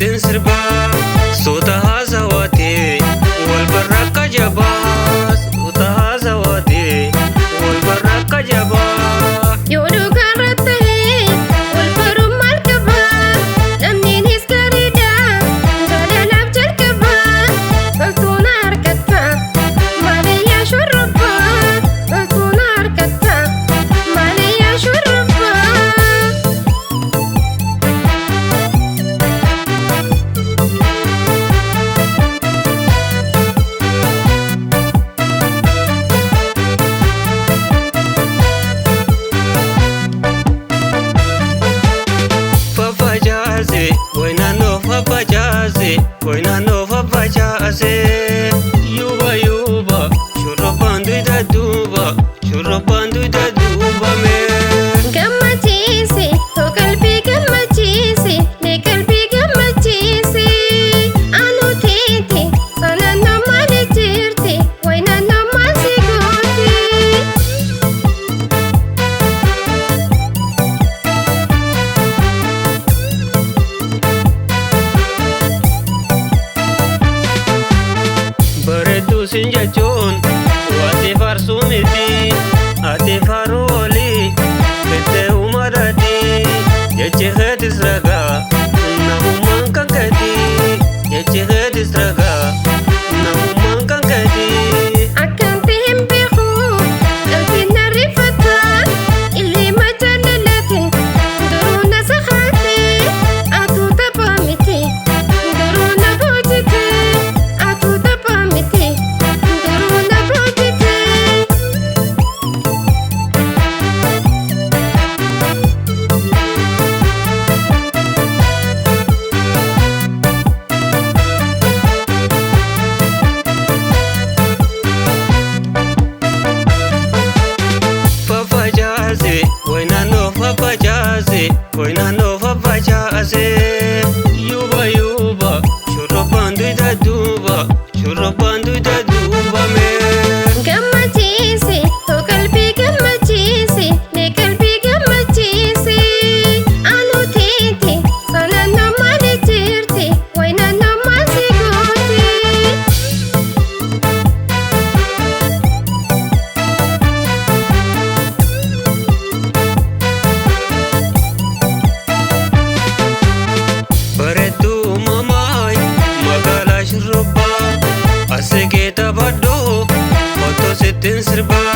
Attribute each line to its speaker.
Speaker 1: sittin sirbaa suuta haasawatee wal barra akka jabaa suuta haasawatee wal barra akka jabaa.
Speaker 2: Yoo dhugaan ratta'ee wal baruun maal qabaa lammiinis gaariidhaa jaalalaaf jalqabaa toltuun harkattaa maalayyaa shurrubbaa toltuun harkattaa maalayyaa shurrubbaa.
Speaker 1: Fafacasi yuba yuba shurrubbaan duyda duuba shurrubbaan duyda duuba mee.
Speaker 2: Gammachiisi too qalbii gammachiisi mee qalbii gammachiisi anuu teeti sanannoo maali jirti waynannoo maal si gooti.
Speaker 1: Bareedduu siin jechuun waati faarsuu miti ati faaruu olii beektee uummatati jechi keetis ragaa namummaan kan keeti jechi keetis ragaa namummaan kan keeti.
Speaker 2: Akkanti hin beeku qalbiin na rifata illee ma jaallalate duruu na sakhaate atuu taphaa miti duruu na boojite atuu taphaa miti duruu na boojite.
Speaker 1: Fafacasi waynannoo fafacasi yuba yuba shurrubbaan duyda duuba shurrubbaan duyda duuba mee.
Speaker 2: Gammachiisi too qalbii gammachiisi mee qalbii gammachiisi anuu teeti sanannoo maali jirti waynannoo maal si gooti.
Speaker 1: Bareedduu uumamaay magaalaa shurrubbaa asii keeta badduu otoo sittin sirbaa.